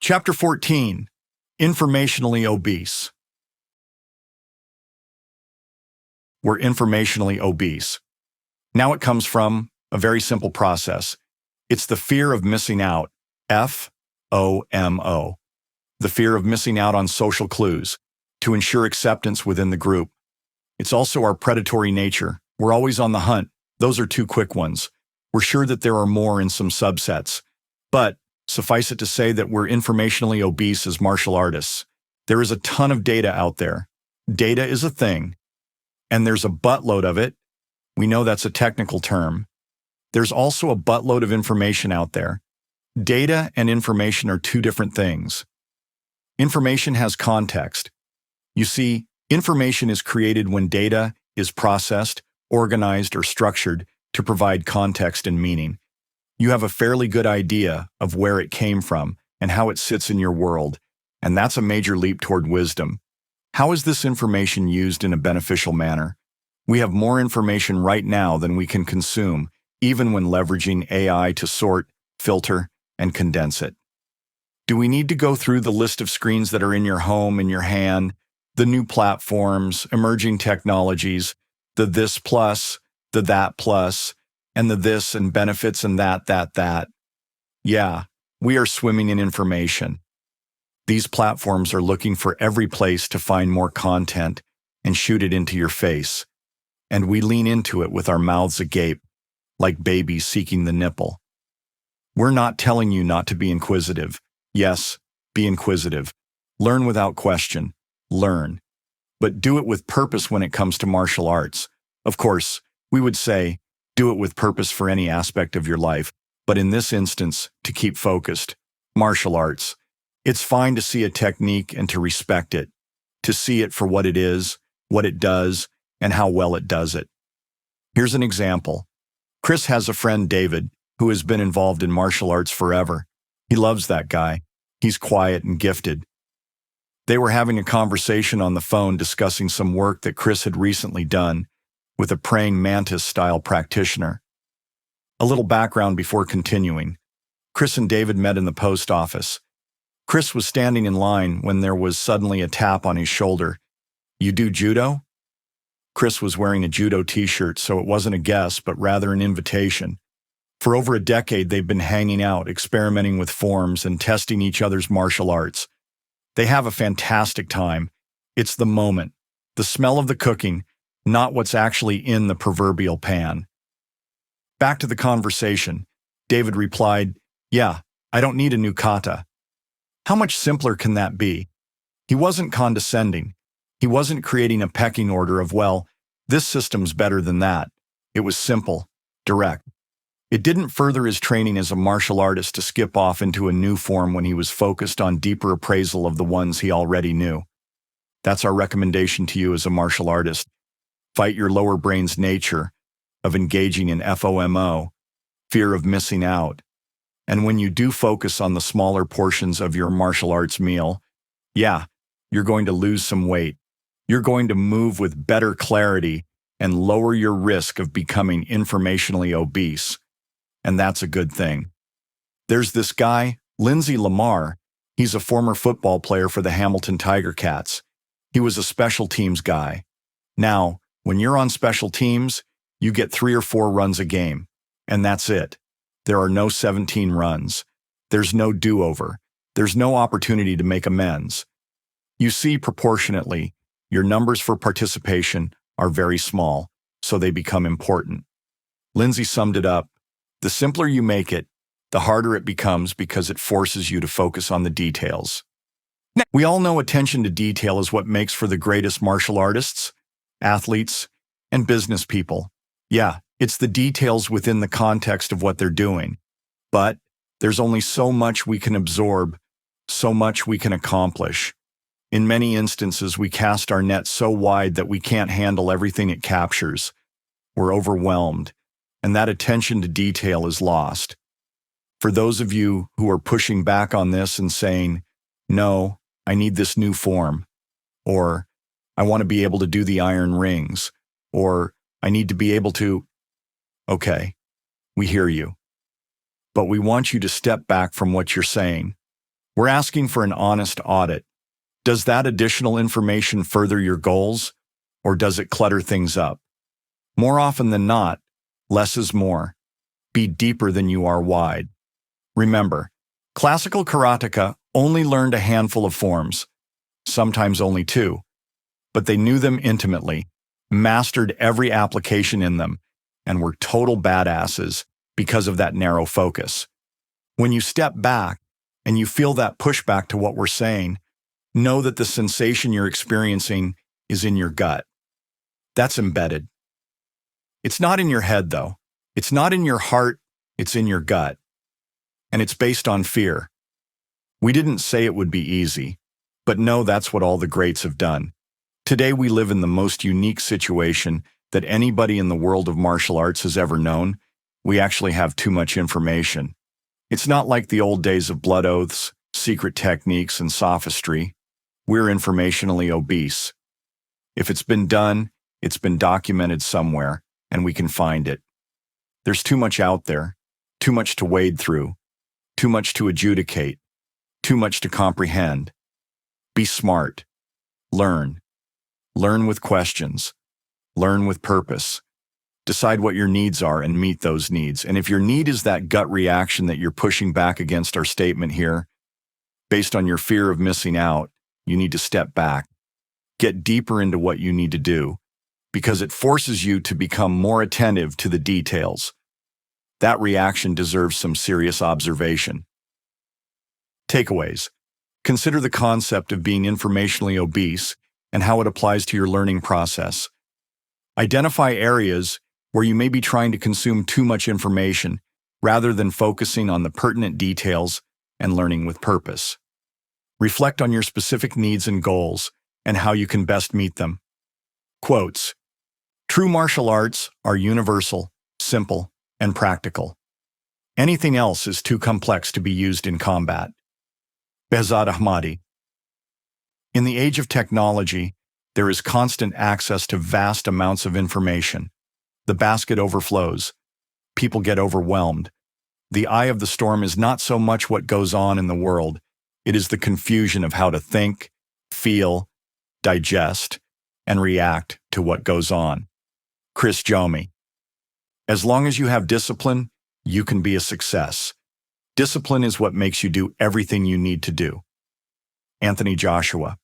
Chapter 14, Informationally Obese. We're informationally obese. Now it comes from a very simple process. It's the fear of missing out, FOMO. The fear of missing out on social clues to ensure acceptance within the group. It's also our predatory nature. We're always on the hunt. Those are two quick ones. We're sure that there are more in some subsets, but suffice it to say that we're informationally obese as martial artists. There is a ton of data out there. Data is a thing, and there's a buttload of it. We know that's a technical term. There's also a buttload of information out there. Data and information are two different things. Information has context. You see, information is created when data is processed, organized, or structured to provide context and meaning. You have a fairly good idea of where it came from and how it sits in your world, and that's a major leap toward wisdom. How is this information used in a beneficial manner? We have more information right now than we can consume, even when leveraging AI to sort, filter, and condense it. Do we need to go through the list of screens that are in your home, in your hand, the new platforms, emerging technologies, the this plus, the that plus, and the this and benefits and that? Yeah, we are swimming in information. These platforms are looking for every place to find more content and shoot it into your face. And we lean into it with our mouths agape, like babies seeking the nipple. We're not telling you not to be inquisitive. Yes, be inquisitive. Learn without question. Learn. But do it with purpose when it comes to martial arts. Of course, we would say, do it with purpose for any aspect of your life, but in this instance, to keep focused. Martial arts. It's fine to see a technique and to respect it, to see it for what it is, what it does, and how well it does it. Here's an example. Kris has a friend, David, who has been involved in martial arts forever. He loves that guy. He's quiet and gifted. They were having a conversation on the phone discussing some work that Kris had recently done with a praying mantis-style practitioner. A little background before continuing. Kris and David met in the post office. Kris was standing in line when there was suddenly a tap on his shoulder. "You do judo?" Kris was wearing a judo t-shirt, so it wasn't a guess, but rather an invitation. For over a decade, they've been hanging out, experimenting with forms, and testing each other's martial arts. They have a fantastic time. It's the moment, the smell of the cooking, not what's actually in the proverbial pan. Back to the conversation. David replied, "Yeah, I don't need a new kata." How much simpler can that be? He wasn't condescending. He wasn't creating a pecking order of, well, this system's better than that. It was simple, direct. It didn't further his training as a martial artist to skip off into a new form when he was focused on deeper appraisal of the ones he already knew. That's our recommendation to you as a martial artist. Fight your lower brain's nature of engaging in FOMO, fear of missing out. And when you do focus on the smaller portions of your martial arts meal, yeah, you're going to lose some weight. You're going to move with better clarity and lower your risk of becoming informationally obese. And that's a good thing. There's this guy, Lindsay Lamar. He's a former football player for the Hamilton Tiger Cats. He was a special teams guy. Now, when you're on special teams, you get 3 or 4 runs a game, and that's it. There are no 17 runs. There's no do-over. There's no opportunity to make amends. You see, proportionately, your numbers for participation are very small, so they become important. Lindsay summed it up. The simpler you make it, the harder it becomes because it forces you to focus on the details. We all know attention to detail is what makes for the greatest martial artists, athletes, and business people. Yeah, it's the details within the context of what they're doing. But there's only so much we can absorb, so much we can accomplish. In many instances, we cast our net so wide that we can't handle everything it captures. We're overwhelmed, and that attention to detail is lost. For those of you who are pushing back on this and saying, "No, I need this new form," or "I want to be able to do the iron rings," or "I need to be able to," okay, we hear you. But we want you to step back from what you're saying. We're asking for an honest audit. Does that additional information further your goals, or does it clutter things up? More often than not, less is more. Be deeper than you are wide. Remember, classical karateka only learned a handful of forms, sometimes only two, but they knew them intimately, mastered every application in them, and were total badasses because of that narrow focus. When you step back and you feel that pushback to what we're saying, know that the sensation you're experiencing is in your gut. That's embedded. It's not in your head, though. It's not in your heart, it's in your gut. And it's based on fear. We didn't say it would be easy, but no, that's what all the greats have done. Today we live in the most unique situation that anybody in the world of martial arts has ever known. We actually have too much information. It's not like the old days of blood oaths, secret techniques, and sophistry. We're informationally obese. If it's been done, it's been documented somewhere, and we can find it. There's too much out there, too much to wade through, too much to adjudicate, too much to comprehend. Be smart. Learn. Learn with questions. Learn with purpose. Decide what your needs are and meet those needs. And if your need is that gut reaction that you're pushing back against our statement here, based on your fear of missing out, you need to step back. Get deeper into what you need to do, because it forces you to become more attentive to the details. That reaction deserves some serious observation. Takeaways. Consider the concept of being informationally obese and how it applies to your learning process. Identify areas where you may be trying to consume too much information rather than focusing on the pertinent details and learning with purpose. Reflect on your specific needs and goals and how you can best meet them. Quotes. True martial arts are universal, simple, and practical. Anything else is too complex to be used in combat. Behzad Ahmadi. In the age of technology, there is constant access to vast amounts of information. The basket overflows. People get overwhelmed. The eye of the storm is not so much what goes on in the world. It is the confusion of how to think, feel, digest, and react to what goes on. Kris. As long as you have discipline, you can be a success. Discipline is what makes you do everything you need to do. Anthony Joshua.